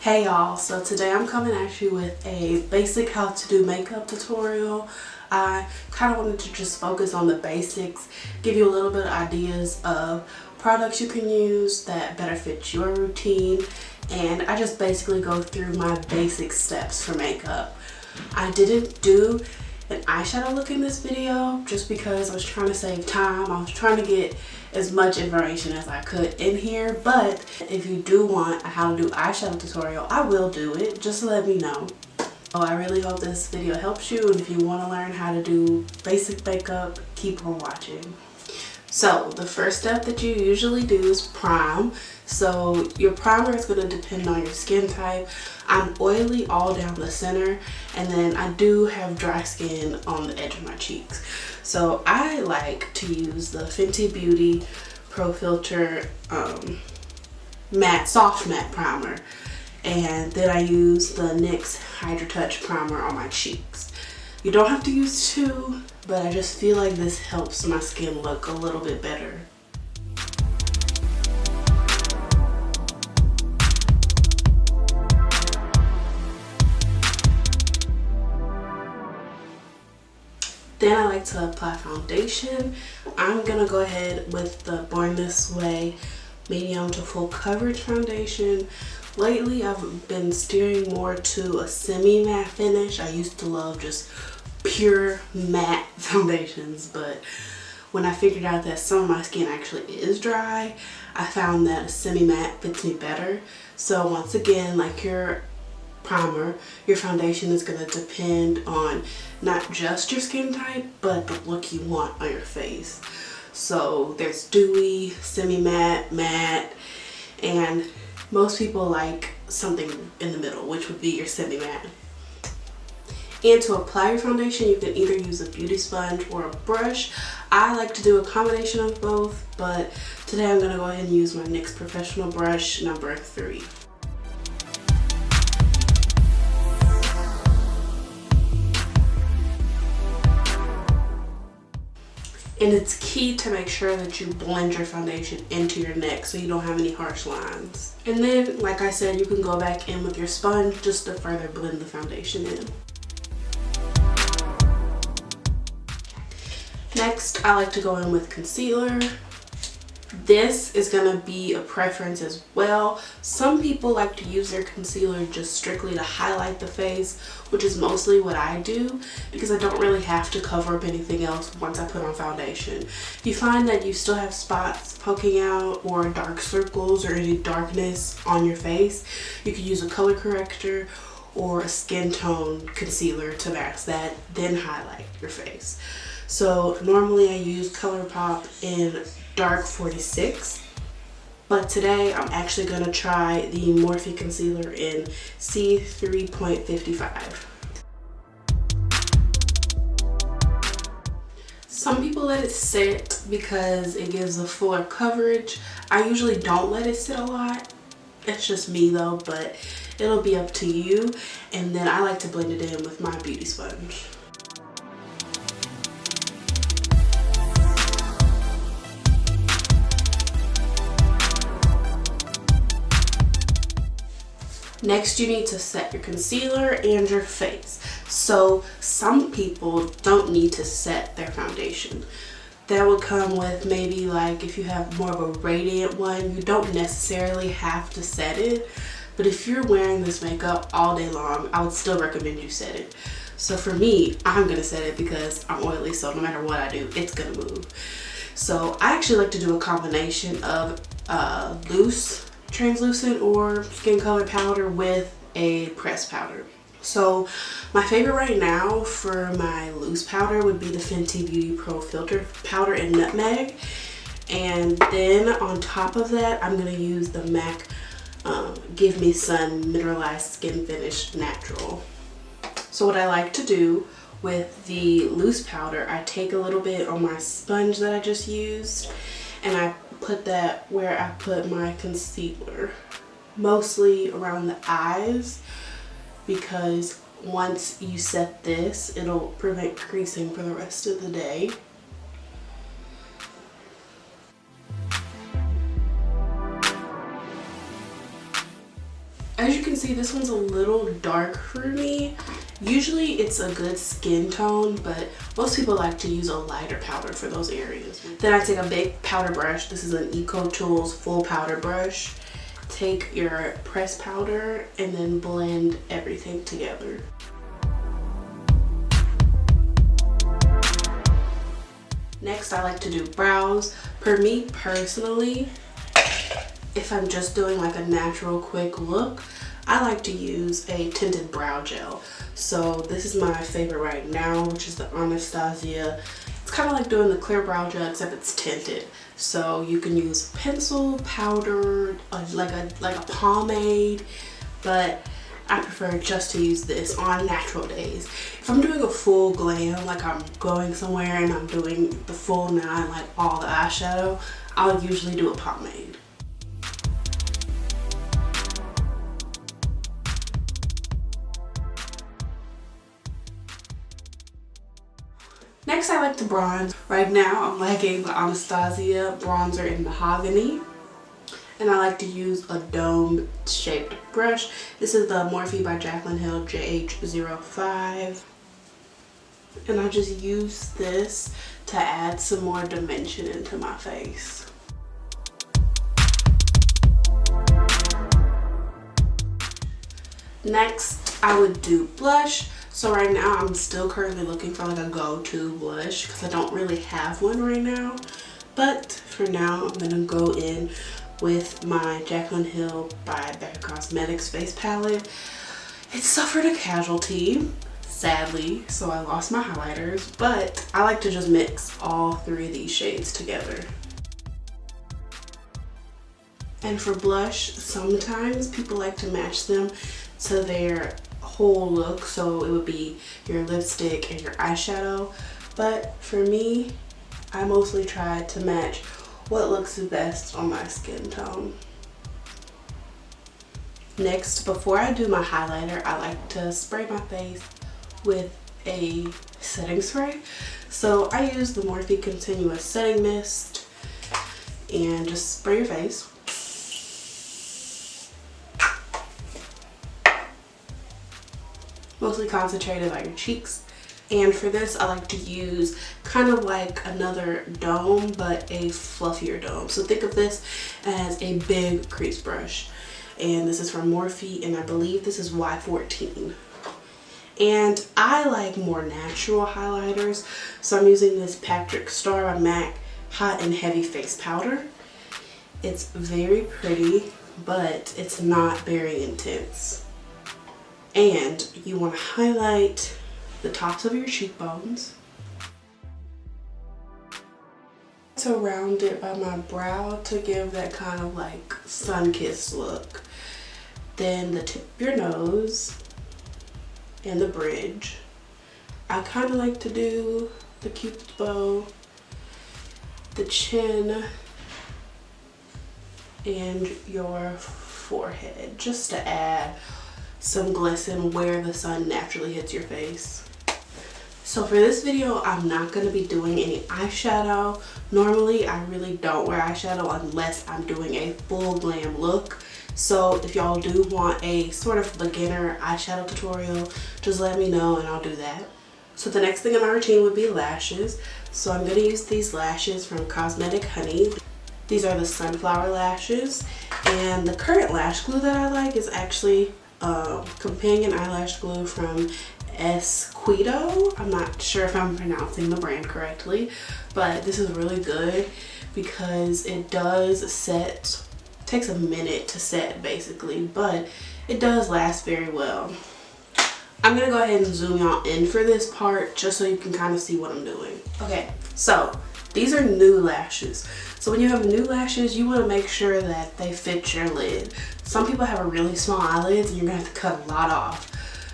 Hey y'all, so today I'm coming at you with a basic how to do makeup tutorial. I kind of wanted to just focus on the basics, give you a little bit of ideas of products you can use that better fit your routine, and I just basically go through my basic steps for makeup. I didn't do an eyeshadow look in this video just because I was trying to save time. I was trying to get as much information as I could in here, but if you do want a how to do eyeshadow tutorial, I will do it. Just let me know. Oh, I really hope this video helps you, and if you want to learn how to do basic makeup, keep on watching. So the first step that you usually do is prime. So your primer is going to depend on your skin type. I'm oily all down the center, and then I do have dry skin on the edge of my cheeks. So I like to use the Fenty Beauty Pro Filter soft matte primer, and then I use the NYX Hydra Touch primer on my cheeks. You don't have to use two, but I just feel like this helps my skin look a little bit better. Then I like to apply foundation. I'm gonna go ahead with the Born This Way medium to full coverage foundation. Lately I've been steering more to a semi-matte finish. I used to love just pure matte foundations, but when I figured out that some of my skin actually is dry, I found that a semi-matte fits me better. So once again, like your primer, your foundation is going to depend on not just your skin type, but the look you want on your face. So there's dewy, semi-matte, matte, and most people like something in the middle, which would be your semi-matte. And to apply your foundation, you can either use a beauty sponge or a brush. I like to do a combination of both, but today I'm going to go ahead and use my NYX Professional Brush number 3. And it's key to make sure that you blend your foundation into your neck so you don't have any harsh lines. And then, like I said, you can go back in with your sponge just to further blend the foundation in. Next, I like to go in with concealer. This is going to be a preference as well. Some people like to use their concealer just strictly to highlight the face, which is mostly what I do because I don't really have to cover up anything else once I put on foundation. If you find that you still have spots poking out or dark circles or any darkness on your face, you could use a color corrector or a skin tone concealer to mask that, then highlight your face. So normally I use ColourPop in Dark 46, but today I'm actually going to try the Morphe concealer in C3.55. Some people let it sit because it gives a fuller coverage. I usually don't let it sit a lot. It's just me though, but it'll be up to you. And then I like to blend it in with my beauty sponge. Next, you need to set your concealer and your face. So some people don't need to set their foundation. That would come with maybe like if you have more of a radiant one, you don't necessarily have to set it. But if you're wearing this makeup all day long, I would still recommend you set it. So for me, I'm gonna set it because I'm oily, so no matter what I do, it's gonna move. So I actually like to do a combination of loose translucent or skin color powder with a pressed powder. So my favorite right now for my loose powder would be the Fenty Beauty Pro Filter powder in Nutmeg, and then on top of that I'm going to use the MAC Give Me Sun Mineralized Skin Finish Natural. So what I like to do with the loose powder, I take a little bit on my sponge that I just used and I put that where I put my concealer, mostly around the eyes, because once you set this, it'll prevent creasing for the rest of the day. As you can see, this one's a little dark for me. Usually it's a good skin tone, but most people like to use a lighter powder for those areas. Then I take a big powder brush. This is an EcoTools full powder brush. Take your pressed powder and then blend everything together. Next, I like to do brows. For me personally, if I'm just doing like a natural quick look, I like to use a tinted brow gel. So this is my favorite right now, which is the Anastasia. It's kind of like doing the clear brow gel, except it's tinted. So you can use pencil, powder, like a pomade, but I prefer just to use this on natural days. If I'm doing a full glam, like I'm going somewhere and I'm doing the full 9, like all the eyeshadow, I'll usually do a pomade. Next, I like to bronze. Right now, I'm liking the Anastasia bronzer in Mahogany. And I like to use a dome-shaped brush. This is the Morphe by Jaclyn Hill JH05. And I just use this to add some more dimension into my face. Next, I would do blush. So right now, I'm still currently looking for like a go-to blush because I don't really have one right now. But for now, I'm gonna go in with my Jaclyn Hill by Becca Cosmetics face palette. It suffered a casualty, sadly, so I lost my highlighters, but I like to just mix all 3 of these shades together. And for blush, sometimes people like to match them to their whole look, so it would be your lipstick and your eyeshadow, but for me, I mostly try to match what looks the best on my skin tone. Next, before I do my highlighter, I like to spray my face with a setting spray. So I use the Morphe Continuous Setting Mist and just spray your face. Mostly concentrated on your cheeks. And for this, I like to use kind of like another dome, but a fluffier dome. So think of this as a big crease brush. And this is from Morphe, and I believe this is Y14. And I like more natural highlighters, so I'm using this Patrick Star by MAC Hot and Heavy Face Powder. It's very pretty, but it's not very intense. And you want to highlight the tops of your cheekbones. To round it by my brow to give that kind of like sun-kissed look. Then the tip of your nose and the bridge. I kind of like to do the Cupid's bow, the chin, and your forehead, just to add some glisten where the sun naturally hits your face. So for this video, I'm not going to be doing any eyeshadow. Normally, I really don't wear eyeshadow unless I'm doing a full glam look. So if y'all do want a sort of beginner eyeshadow tutorial, just let me know and I'll do that. So the next thing in my routine would be lashes. So I'm going to use these lashes from Cosmetic Honey. These are the sunflower lashes. And the current lash glue that I like is actually companion eyelash glue from Esquito. I'm not sure if I'm pronouncing the brand correctly, but this is really good because it does set, takes a minute to set basically, but it does last very well. I'm gonna go ahead and zoom y'all in for this part just so you can kind of see what I'm doing. Okay, so these are new lashes. So when you have new lashes, you want to make sure that they fit your lid. Some people have a really small eyelids and you're gonna have to cut a lot off.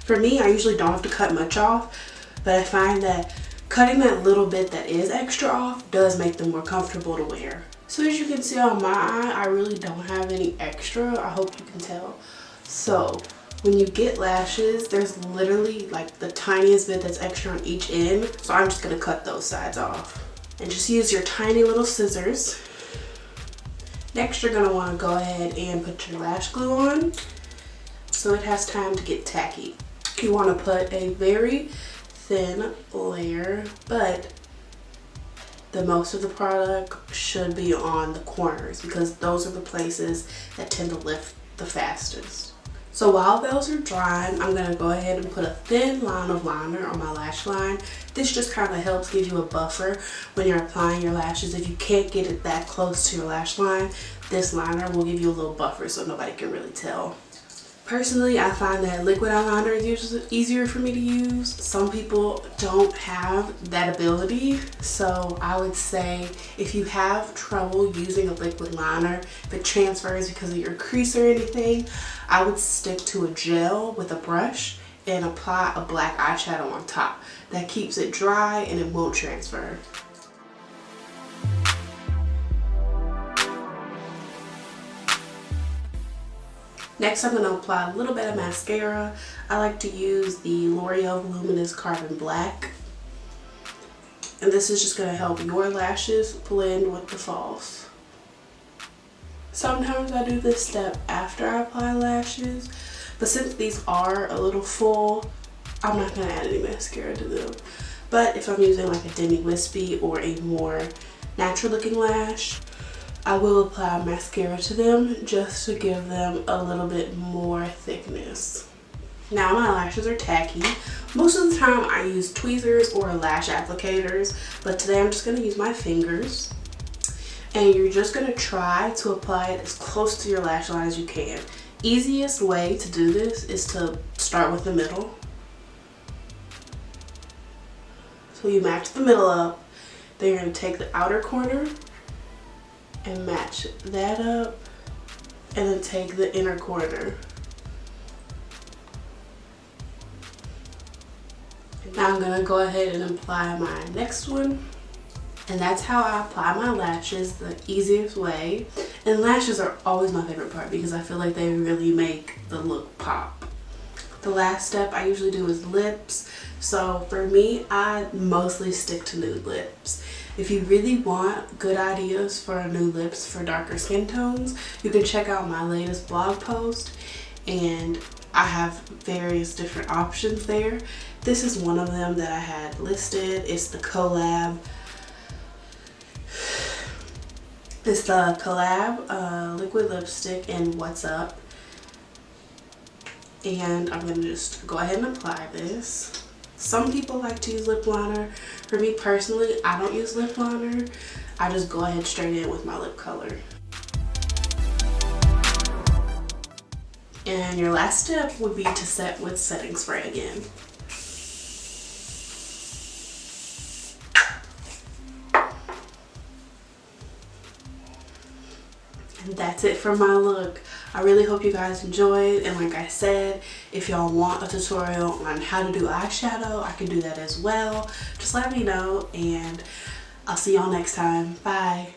For me, I usually don't have to cut much off, but I find that cutting that little bit that is extra off does make them more comfortable to wear. So as you can see on my eye, I really don't have any extra. I hope you can tell. So when you get lashes, there's literally like the tiniest bit that's extra on each end. So I'm just gonna cut those sides off. And just use your tiny little scissors. Next, you're gonna wanna go ahead and put your lash glue on. so it has time to get tacky. You want to put a very thin layer, but the most of the product should be on the corners because those are the places that tend to lift the fastest. So while those are drying, I'm going to go ahead and put a thin line of liner on my lash line. This just kind of helps give you a buffer when you're applying your lashes. If you can't get it that close to your lash line, this liner will give you a little buffer so nobody can really tell. Personally, I find that liquid eyeliner is usually easier for me to use. Some people don't have that ability, so I would say if you have trouble using a liquid liner, if it transfers because of your crease or anything, I would stick to a gel with a brush and apply a black eyeshadow on top. That keeps it dry and it won't transfer. Next, I'm going to apply a little bit of mascara. I like to use the L'Oreal Voluminous Carbon Black. And this is just going to help your lashes blend with the false. Sometimes I do this step after I apply lashes, but since these are a little full, I'm not going to add any mascara to them. But if I'm using like a Demi Wispy or a more natural looking lash, I will apply mascara to them just to give them a little bit more thickness. Now my lashes are tacky. Most of the time I use tweezers or lash applicators, but today I'm just going to use my fingers. And you're just going to try to apply it as close to your lash line as you can. Easiest way to do this is to start with the middle. So you match the middle up, then you're going to take the outer corner and match that up, and then take the inner corner. Now I'm gonna go ahead and apply my next one, and that's how I apply my lashes, the easiest way. And lashes are always my favorite part because I feel like they really make the look pop. The last step I usually do is lips. So for me, I mostly stick to nude lips. If you really want good ideas for nude lips for darker skin tones, you can check out my latest blog post, and I have various different options there. This is one of them that I had listed. It's the Collab. It's the Collab liquid lipstick in What's Up. And I'm going to just go ahead and apply this. Some people like to use lip liner. For me personally, I don't use lip liner. I just go ahead straight in with my lip color. And your last step would be to set with setting spray again. And that's it for my look. I really hope you guys enjoyed, and like I said, if y'all want a tutorial on how to do eyeshadow, I can do that as well. Just let me know, and I'll see y'all next time. Bye.